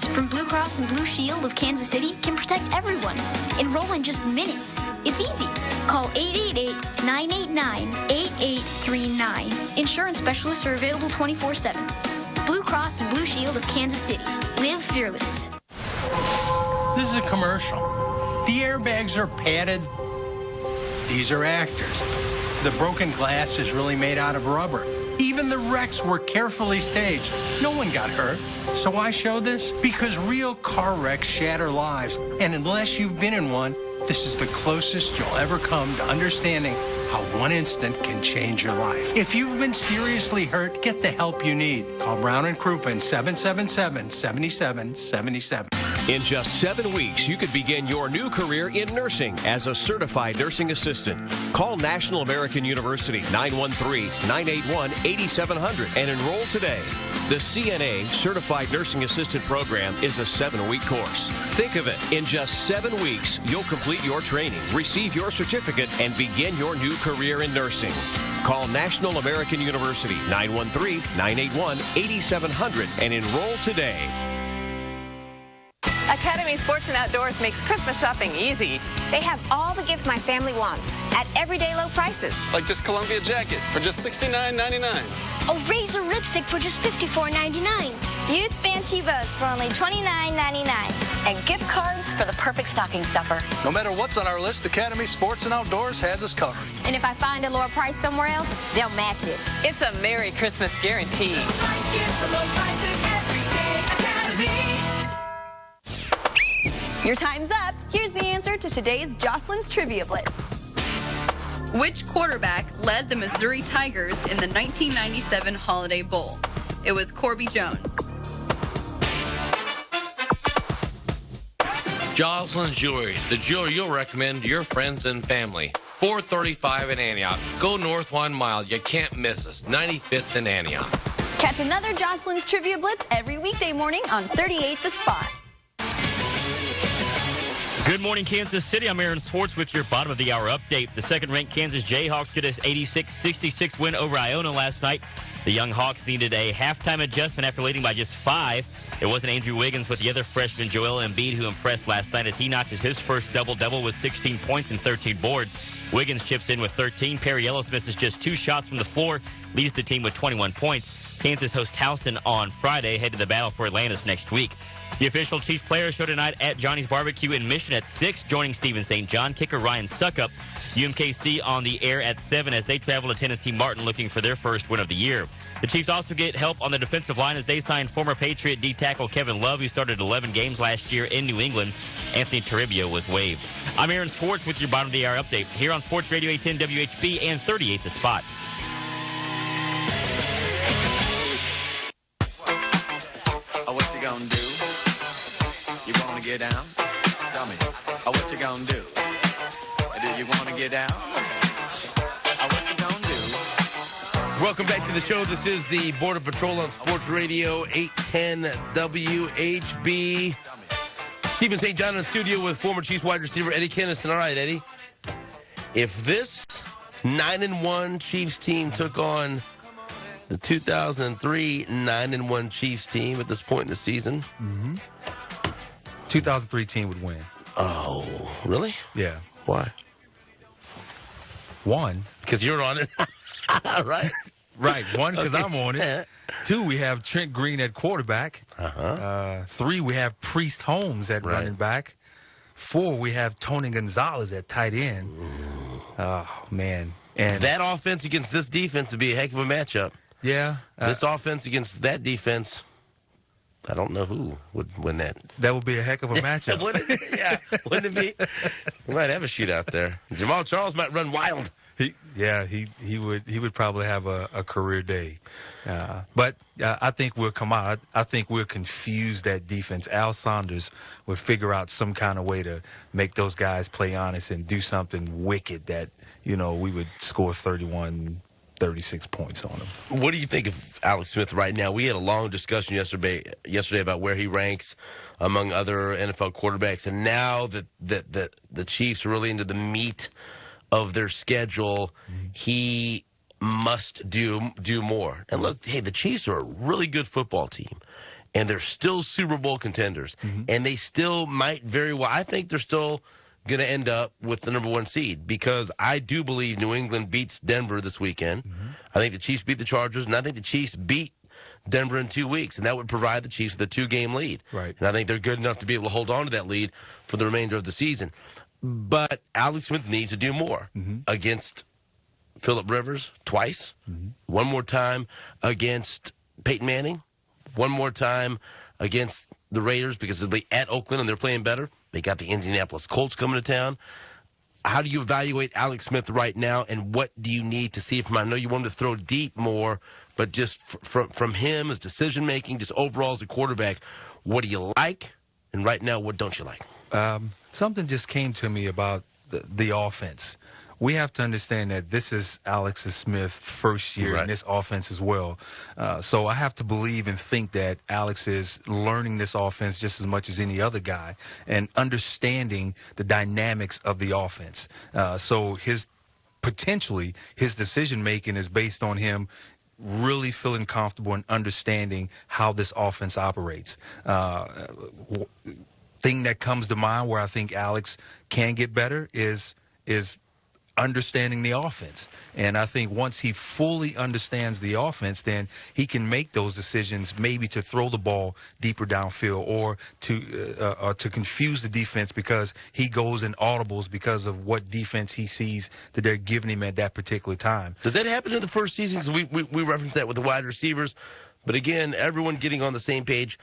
From Blue Cross and Blue Shield of Kansas City can protect everyone. Enroll in just minutes. It's easy. Call 888-989-8839. Insurance specialists are available 24/7. Blue Cross and Blue Shield of Kansas City. Live fearless. This is a commercial. The airbags are padded. These are actors. The broken glass is really made out of rubber. Even the wrecks were carefully staged. No one got hurt. So why show this? Because real car wrecks shatter lives. And unless you've been in one, this is the closest you'll ever come to understanding how one instant can change your life. If you've been seriously hurt, get the help you need. Call Brown & Crouppen 777-7777. In just 7 weeks, you could begin your new career in nursing as a certified nursing assistant. Call National American University 913-981-8700 and enroll today. The CNA Certified Nursing Assistant Program is a 7-week course. Think of it. In just 7 weeks, you'll complete your training, receive your certificate, and begin your new career in nursing. Call National American University 913-981-8700 and enroll today. Academy Sports and Outdoors makes Christmas shopping easy. They have all the gifts my family wants at everyday low prices. Like this Columbia jacket for just $69.99. A Razor lipstick for just $54.99. Youth Banshee bows for only $29.99. And gift cards for the perfect stocking stuffer. No matter what's on our list, Academy Sports and Outdoors has us covered. And if I find a lower price somewhere else, they'll match it. It's a Merry Christmas guarantee. Your time's up. Here's the answer to today's Jocelyn's Trivia Blitz. Which quarterback led the Missouri Tigers in the 1997 Holiday Bowl? It was Corby Jones. Jocelyn's Jewelry, the jewelry you'll recommend to your friends and family. 435 in Antioch. Go north 1 mile. You can't miss us. 95th in Antioch. Catch another Jocelyn's Trivia Blitz every weekday morning on 38 The Spot. Good morning, Kansas City. I'm Aaron Swartz with your bottom of the hour update. The second-ranked Kansas Jayhawks get us 86-66 win over Iona last night. The young Hawks needed a halftime adjustment after leading by just 5. It wasn't Andrew Wiggins, but the other freshman, Joel Embiid, who impressed last night as he notched his first double-double with 16 points and 13 boards. Wiggins chips in with 13. Perry Ellis misses just 2 shots from the floor, leads the team with 21 points. Kansas hosts Towson on Friday, head to the battle for Atlantis next week. The official Chiefs player show tonight at Johnny's Barbecue in Mission at 6, joining Stephen St. John. Kicker Ryan Suckup. UMKC on the air at 7 as they travel to Tennessee Martin looking for their first win of the year. The Chiefs also get help on the defensive line as they sign former Patriot D-tackle Kevin Love, who started 11 games last year in New England. Anthony Toribio was waived. I'm Aaron Swartz with your bottom of the hour update here on Sports Radio 810 WHB and 38 The Spot. What you gonna do? You wanna get down? Tell me. What you gonna do? Do you wanna get down? What you gonna do? Welcome back to the show. This is the Border Patrol on Sports Radio 810 WHB. Stephen St. John in the studio with former Chiefs wide receiver Eddie Kennison. All right, Eddie. If this 9-1 Chiefs team took on the 2003 9-1 Chiefs team at this point in the season, 2003 team would win. Oh, really? Yeah. Why? One, because you're on it. Right. Right. One, because Okay. I'm on it. 2, we have Trent Green at quarterback. 3, we have Priest Holmes at running back. 4, we have Tony Gonzalez at tight end. Oh, man. And that offense against this defense would be a heck of a matchup. Yeah. This offense against that defense, I don't know who would win that. That would be a heck of a matchup. Wouldn't it? Yeah, wouldn't it be? We might have a shootout there. Jamal Charles might run wild. He would probably have a career day. But I think we'll come out. I think we'll confuse that defense. Al Saunders will figure out some kind of way to make those guys play honest and do something wicked that, we would score 36 points on him. What do you think of Alex Smith right now? We had a long discussion yesterday about where he ranks among other NFL quarterbacks, and now that the Chiefs are really into the meat of their schedule, he must do more. And look, hey, the Chiefs are a really good football team, and they're still Super Bowl contenders, and they still might very well. I think they're still going to end up with the number 1 seed because I do believe New England beats Denver this weekend. I think the Chiefs beat the Chargers, and I think the Chiefs beat Denver in 2 weeks, and that would provide the Chiefs with a 2-game lead. Right. And I think they're good enough to be able to hold on to that lead for the remainder of the season. But Alex Smith needs to do more against Phillip Rivers twice, one more time against Peyton Manning, one more time against the Raiders because they'll be at Oakland and they're playing better. They got the Indianapolis Colts coming to town. How do you evaluate Alex Smith right now, and what do you need to see from him? I know you want him to throw deep more, but just from him, his decision-making, just overall as a quarterback, what do you like? And right now, what don't you like? Something just came to me about the offense. We have to understand that this is Alex Smith's first year in this offense as well. So I have to believe and think that Alex is learning this offense just as much as any other guy and understanding the dynamics of the offense. So his decision-making is based on him really feeling comfortable and understanding how this offense operates. Thing that comes to mind where I think Alex can get better is understanding the offense. And I think once he fully understands the offense, then he can make those decisions maybe to throw the ball deeper downfield or to confuse the defense because he goes in audibles because of what defense he sees that they're giving him at that particular time. Does that happen in the first season? Because we referenced that with the wide receivers. But again, everyone getting on the same page.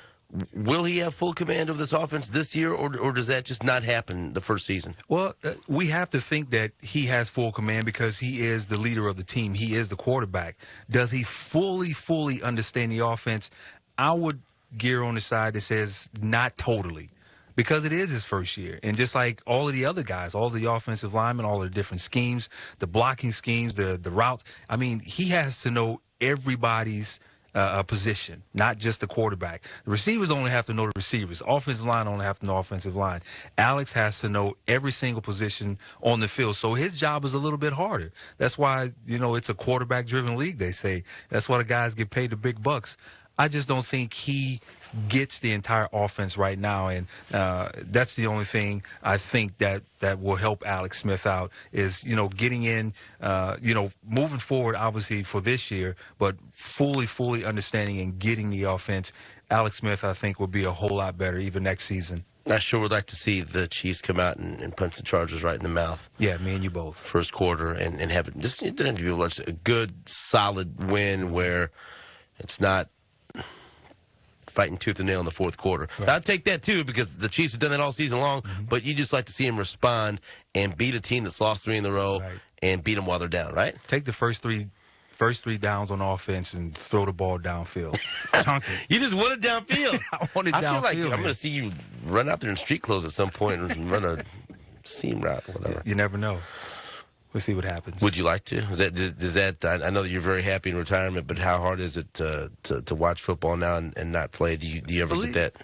Will he have full command of this offense this year, or does that just not happen the first season? Well, we have to think that he has full command because he is the leader of the team. He is the quarterback. Does he fully understand the offense? I would gear on the side that says not totally, because it is his first year. And just like all of the other guys, all the offensive linemen, all the different schemes, the blocking schemes, the routes, I mean, he has to know everybody's position, not just the quarterback. The receivers only have to know the receivers. Offensive line only have to know offensive line. Alex has to know every single position on the field. So his job is a little bit harder. That's why, it's a quarterback-driven league, they say. That's why the guys get paid the big bucks. I just don't think he gets the entire offense right now, and that's the only thing I think that will help Alex Smith out is, getting in, moving forward, obviously, for this year, but fully understanding and getting the offense. Alex Smith, I think, will be a whole lot better even next season. I sure would like to see the Chiefs come out and punch the Chargers right in the mouth. Yeah, me and you both. First quarter, and have it just it doesn't have to be a good, solid win where it's not fighting tooth and nail in the fourth quarter. Right. I'd take that, too, because the Chiefs have done that all season long, but you just like to see them respond and beat a team that's lost 3 in a row and beat them while they're down, right? Take the first three downs on offense and throw the ball downfield. Chunk it. You just want it downfield. I want it downfield. I feel like I'm going to see you run out there in street clothes at some point and run a seam route or whatever. You never know. We'll see what happens. Would you like to? Does that? I know that you're very happy in retirement, but how hard is it to watch football now and not play? Do you ever get that?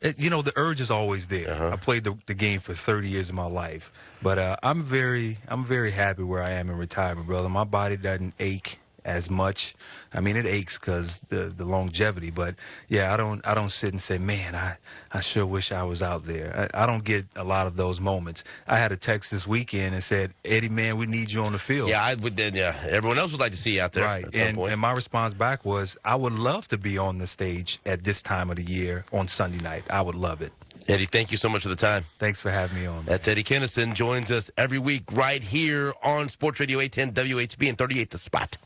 The urge is always there. I played the game for 30 years of my life, but I'm very happy where I am in retirement, brother. My body doesn't ache as much. I mean, it aches because the longevity, but yeah, I don't sit and say, man, I sure wish I was out there. I don't get a lot of those moments. I had a text this weekend and said, Eddie, man, we need you on the field. Yeah, I would. Yeah, everyone else would like to see you out there. Right, at some point. And my response back was, I would love to be on the stage at this time of the year on Sunday night. I would love it. Eddie, thank you so much for the time. Thanks for having me on. That's Eddie Kennison. Joins us every week right here on Sports Radio 810 WHB and 38 The Spot.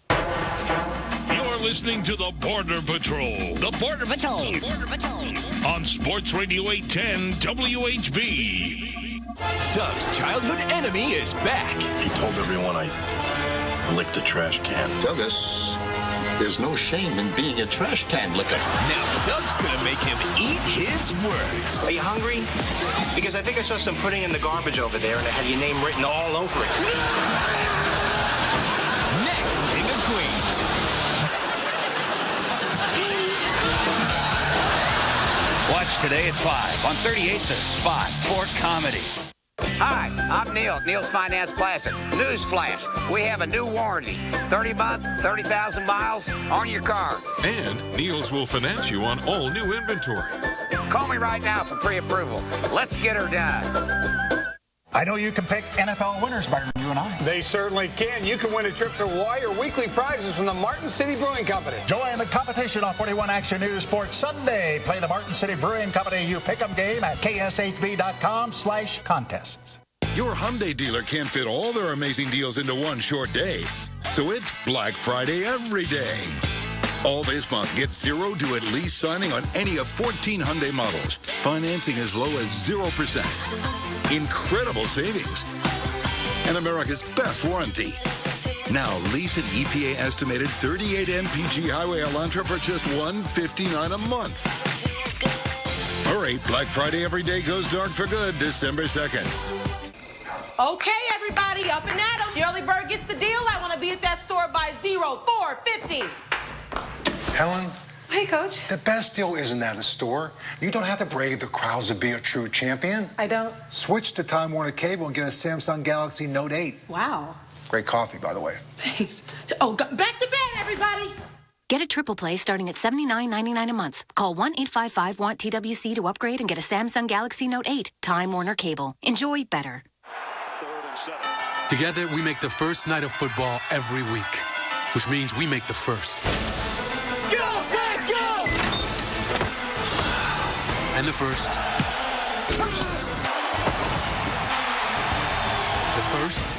You're listening to the Border Patrol. The Border Patrol. The Border Patrol. On Sports Radio 810 WHB. Doug's childhood enemy is back. He told everyone I licked a trash can. Douglas, there's no shame in being a trash can licker. Now Doug's gonna make him eat his words. Are you hungry? Because I think I saw some pudding in the garbage over there, and it had your name written all over it. Next, King of Queens. Watch today at 5 on 38 The Spot for comedy. Hi, I'm Neil, Neil's Finance Classic. Newsflash, we have a new warranty. 30-month, 30,000 miles on your car. And Neil's will finance you on all new inventory. Call me right now for pre-approval. Let's get her done. I know you can pick NFL winners better than you and I. They certainly can. You can win a trip to Hawaii or weekly prizes from the Martin City Brewing Company. Join the competition on 41 Action News Sports Sunday. Play the Martin City Brewing Company You Pick 'em game at kshb.com/contests. Your Hyundai dealer can't fit all their amazing deals into one short day. So it's Black Friday every day. All this month, get 0 to at least signing on any of 14 Hyundai models. Financing as low as 0%. Incredible savings. And America's best warranty. Now, lease an EPA estimated 38 mpg Highway Elantra for just $159 a month. Hurry, Black Friday every day goes dark for good December 2nd. Okay, everybody, up and at 'em. The early bird gets the deal. I want to be at that store by 0450. Helen? Hey, Coach. The best deal isn't at a store. You don't have to brave the crowds to be a true champion. I don't. Switch to Time Warner Cable and get a Samsung Galaxy Note 8. Wow. Great coffee, by the way. Thanks. Oh, back to bed, everybody. Get a triple play starting at $79.99 a month. Call 1-855-WANT-TWC to upgrade and get a Samsung Galaxy Note 8. Time Warner Cable. Enjoy better. Together, we make the first night of football every week, which means we make the first. Go, back, go! And the first. The first.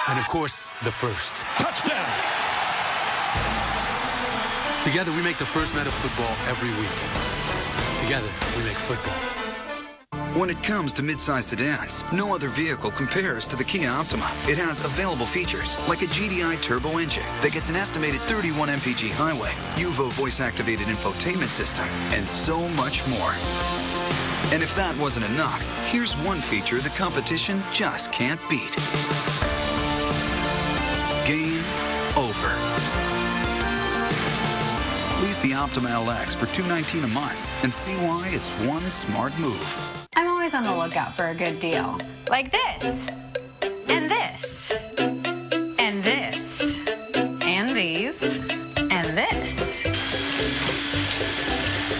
And of course, the first. Touchdown! Together, we make the first night of football every week. Together, we make football. When it comes to midsize sedans, no other vehicle compares to the Kia Optima. It has available features like a GDI turbo engine that gets an estimated 31 mpg highway, UVO voice-activated infotainment system, and so much more. And if that wasn't enough, here's one feature the competition just can't beat. Game over. the Optima LX for $219 a month and see why it's one smart move. I'm always on the lookout for a good deal. Like this. And this. And this. And these. And this.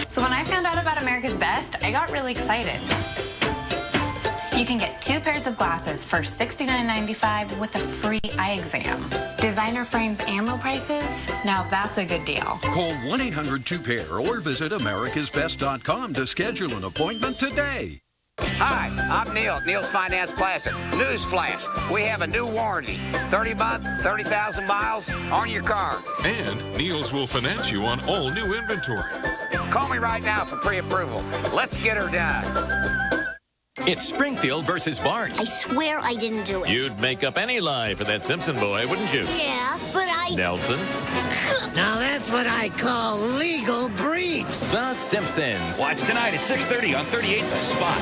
So when I found out about America's Best, I got really excited. You can get 2 pairs of glasses for $69.95 with a free eye exam. Designer frames and low prices? Now that's a good deal. Call 1-800-2PAIR or visit americasbest.com to schedule an appointment today. Hi, I'm Neil, Neil's Finance Plaza. Newsflash, we have a new warranty. 30-month, 30,000 miles on your car. And Niels will finance you on all new inventory. Call me right now for pre-approval. Let's get her done. It's Springfield versus Bart. I swear I didn't do it. You'd make up any lie for that Simpson boy, wouldn't you? Yeah, but I... Nelson? Now that's what I call legal briefs. The Simpsons. Watch tonight at 6:30 on 38th The Spot.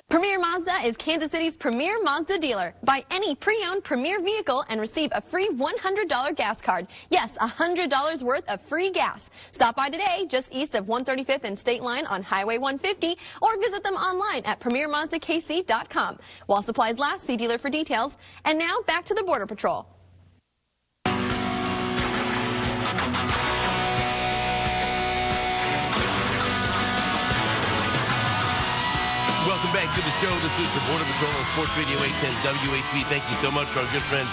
Premier Mazda is Kansas City's premier Mazda dealer. Buy any pre-owned Premier vehicle and receive a free $100 gas card. Yes, $100 worth of free gas. Stop by today, just east of 135th and State Line on Highway 150, or visit them online at PremierMazdaKC.com. While supplies last, see dealer for details. And now, back to the Border Patrol. Welcome back to the show. This is the Border Patrol on Sports Radio 810 WHB. Thank you so much to our good friend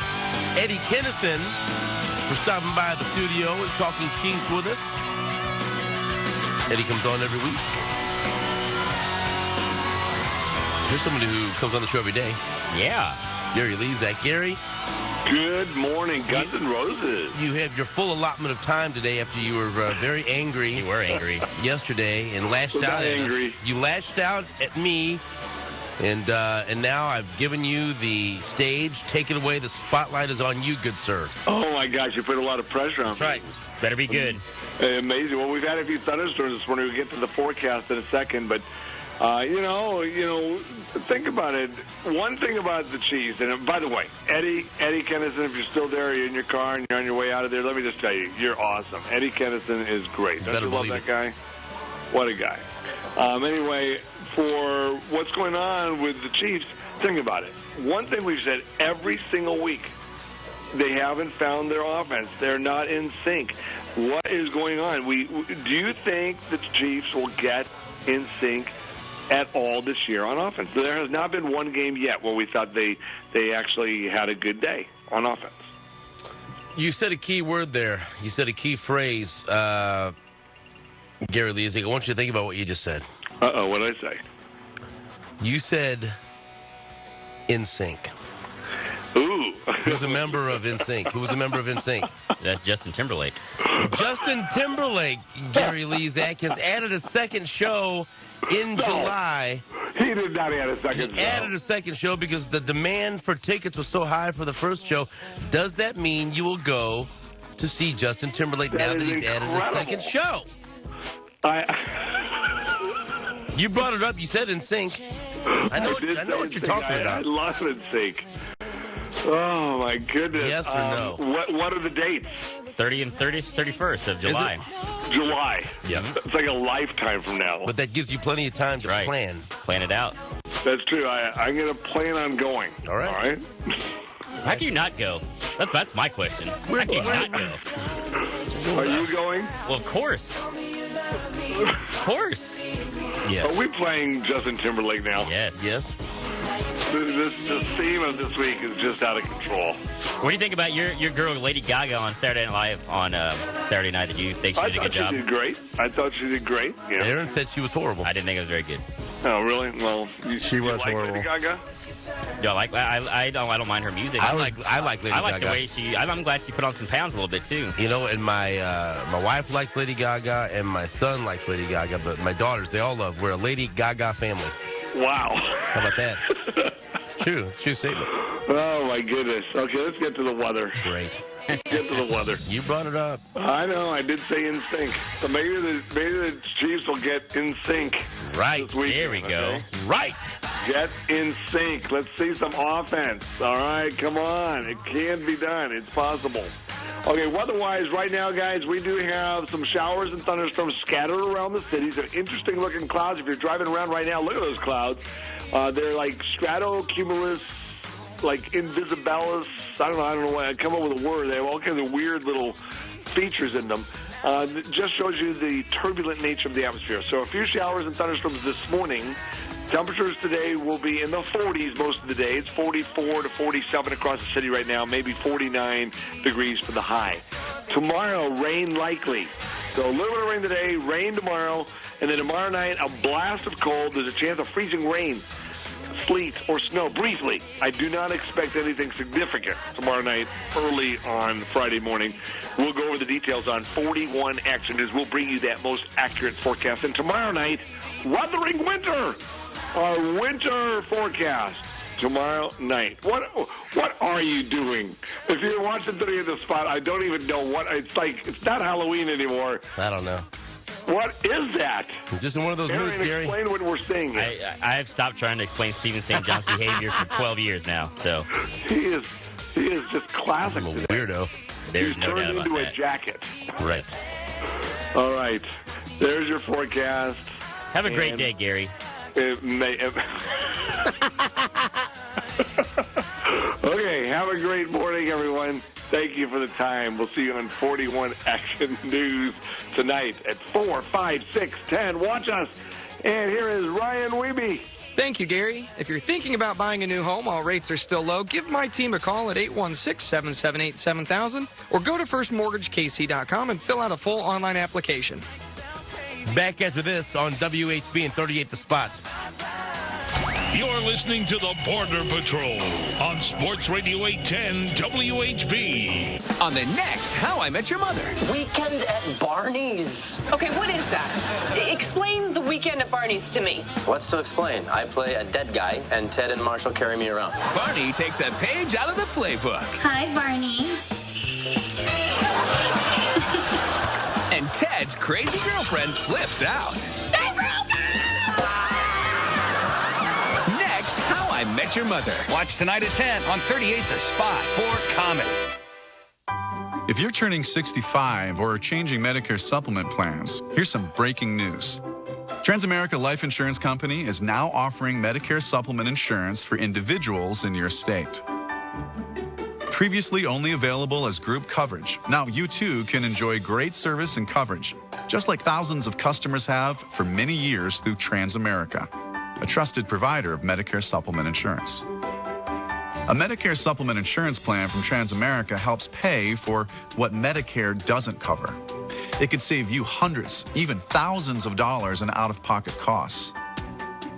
Eddie Kennison for stopping by the studio and talking Chiefs with us. Eddie comes on every week. Here's somebody who comes on the show every day. Yeah. Gary Lezak. Gary. Good morning, Guns N' Roses. You have your full allotment of time today after you were very angry. You were angry. Yesterday and lashed out at us. You lashed out at me, and now I've given you the stage. Take it away. The spotlight is on you, good sir. Oh, my gosh. You put a lot of pressure on me. That's right. Better be good. Amazing. Well, we've had a few thunderstorms this morning. We'll get to the forecast in a second, but think about it. One thing about the Chiefs, and by the way, Eddie Kennison, if you're still there, you're in your car and you're on your way out of there, let me just tell you, you're awesome. Eddie Kennison is great. Don't you love that guy? What a guy. Anyway, for what's going on with the Chiefs, think about it. One thing we've said every single week, they haven't found their offense. They're not in sync. What is going on? Do you think the Chiefs will get in sync at all this year on offense? There has not been one game yet where we thought they actually had a good day on offense. You said a key word there. You said a key phrase, Gary Lezak. I want you to think about what you just said. Uh-oh, what did I say? You said in sync. Ooh. Who's a member of NSYNC? Who was a member of NSYNC? That's Justin Timberlake. Justin Timberlake, Gary Lezak, has added a second show in July. He did not add a second show. He added a second show because the demand for tickets was so high for the first show. Does that mean you will go to see Justin Timberlake now that he's added a second show? You brought it up. You said NSYNC. I know what you're talking about. I love NSYNC. Oh, my goodness. Yes or no? What are the dates? 30 and 31st of July. July. Yeah. It's like a lifetime from now. But that gives you plenty of time to plan. Plan it out. That's true. I'm going to plan on going. All right. How can you not go? That's my question. How can you not go? Are you going? Well, of course. Of course. Yes. Are we playing Justin Timberlake now? Yes. Yes. The theme of this week is just out of control. What do you think about your girl Lady Gaga on Saturday Night Live on Saturday night? Did you think she did a good job? I thought she did great. Yeah. Aaron said she was horrible. I didn't think it was very good. Oh, really? Well, she was like horrible. Lady Gaga? Yeah, I don't mind her music. I like Lady Gaga. I like the way I'm glad she put on some pounds a little bit too. You know, and my wife likes Lady Gaga, and my son likes Lady Gaga, but my daughters, they all love. We're a Lady Gaga family. Wow. How about that? It's true. It's a true statement. Oh, my goodness. Okay, let's get to the weather. Great. Get to the weather. You brought it up. I know. I did say in sync. So maybe the Chiefs will get in sync. Right. This weekend, there we go. Okay? Right. Get in sync. Let's see some offense. All right. Come on. It can be done. It's possible. Okay, weather-wise, right now, guys, we do have some showers and thunderstorms scattered around the city. Some interesting-looking clouds. If you're driving around right now, look at those clouds. They're like stratocumulus, like invisibilis. I don't know why I come up with a word. They have all kinds of weird little features in them. It just shows you the turbulent nature of the atmosphere. So a few showers and thunderstorms this morning. Temperatures today will be in the 40s most of the day. It's 44 to 47 across the city right now, maybe 49 degrees for the high. Tomorrow, rain likely. So a little bit of rain today, rain tomorrow, and then tomorrow night, a blast of cold. There's a chance of freezing rain, sleet, or snow briefly. I do not expect anything significant tomorrow night, early on Friday morning. We'll go over the details on 41 Action News. We'll bring you that most accurate forecast. And tomorrow night, Wuthering Winter. Our winter forecast tomorrow night. What are you doing? If you're watching today at the spot, I don't even know what it's like. It's not Halloween anymore. I don't know. What is that? I'm just in one of those moods, Gary. Explain what we're seeing here. I have stopped trying to explain Stephen St. John's behavior for 12 years now. So he is just classic. I'm a weirdo. There's no doubt about into that. A jacket. Right. All right. There's your forecast. Have a great day, Gary. Okay, have a great morning, everyone. Thank you for the time. We'll see you on 41 Action News tonight at 4, 5, 6, 10. Watch us. And here is Ryan Wiebe. Thank you, Gary. If you're thinking about buying a new home while rates are still low, give my team a call at 816-778-7000 or go to firstmortgagekc.com and fill out a full online application. Back after this on WHB and 38 The Spot. You're listening to the Border Patrol on Sports Radio 810 WHB. On the next How I Met Your Mother. Weekend at Barney's. Okay, what is that? Explain the Weekend at Barney's to me. What's to explain? I play a dead guy, and Ted and Marshall carry me around. Barney takes a page out of the playbook. Hi, Barney. And Ted's crazy girlfriend flips out. Next, How I Met Your Mother. Watch tonight at 10 on 38 The Spot for comedy. If you're turning 65 or are changing Medicare supplement plans, here's some breaking news. Transamerica Life Insurance Company is now offering Medicare supplement insurance for individuals in your state. Previously only available as group coverage, now you too can enjoy great service and coverage, just like thousands of customers have for many years through Transamerica, a trusted provider of Medicare supplement insurance. A Medicare supplement insurance plan from Transamerica helps pay for what Medicare doesn't cover. It could save you hundreds, even thousands of dollars in out-of-pocket costs.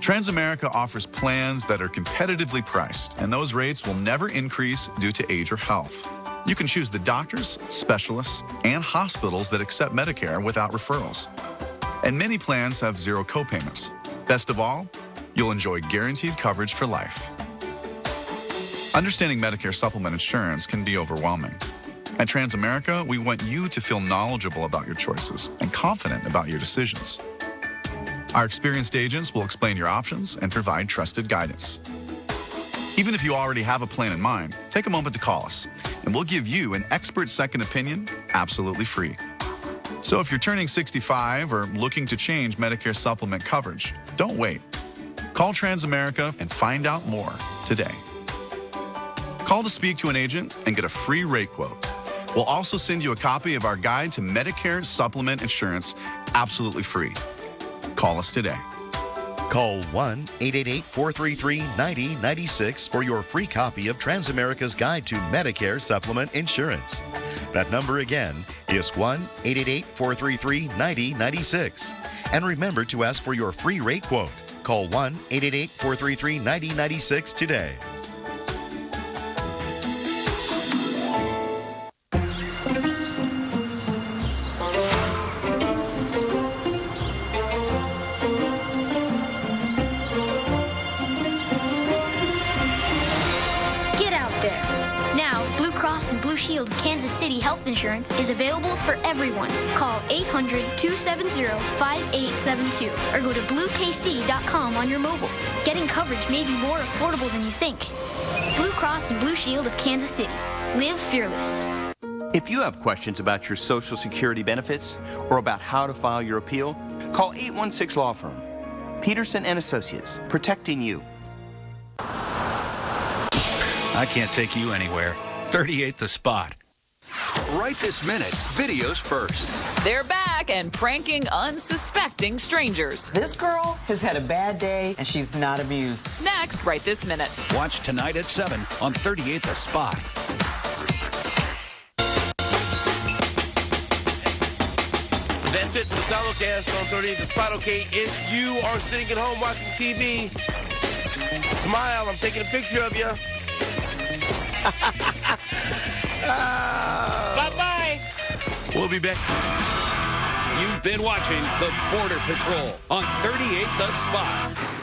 Transamerica offers plans that are competitively priced, and those rates will never increase due to age or health. You can choose the doctors, specialists, and hospitals that accept Medicare without referrals. And many plans have zero copayments. Best of all, you'll enjoy guaranteed coverage for life. Understanding Medicare supplement insurance can be overwhelming. At Transamerica, we want you to feel knowledgeable about your choices and confident about your decisions. Our experienced agents will explain your options and provide trusted guidance. Even if you already have a plan in mind, take a moment to call us, and we'll give you an expert second opinion absolutely free. So if you're turning 65 or looking to change Medicare supplement coverage, don't wait. Call Transamerica and find out more today. Call to speak to an agent and get a free rate quote. We'll also send you a copy of our guide to Medicare supplement insurance absolutely free. Call us today. Call 1-888-433-9096 for your free copy of Transamerica's Guide to Medicare Supplement Insurance. That number again is 1-888-433-9096. And remember to ask for your free rate quote. Call 1-888-433-9096 today. Shield of Kansas City Health Insurance is available for everyone. Call 800-270-5872 or go to bluekc.com on your mobile. Getting coverage may be more affordable than you think. Blue Cross and Blue Shield of Kansas City. Live fearless. If you have questions about your Social Security benefits or about how to file your appeal, call 816 Law Firm. Peterson and Associates, protecting you. I can't take you anywhere. 38 The Spot. Right this minute, videos first. They're back and pranking unsuspecting strangers. This girl has had a bad day and she's not amused. Next, right this minute. Watch tonight at 7 on 38 The Spot. That's it for the Solocast on 38 The Spot. Okay, if you are sitting at home watching TV, smile. I'm taking a picture of you. Bye-bye. We'll be back. You've been watching the Border Patrol on 38 The Spot.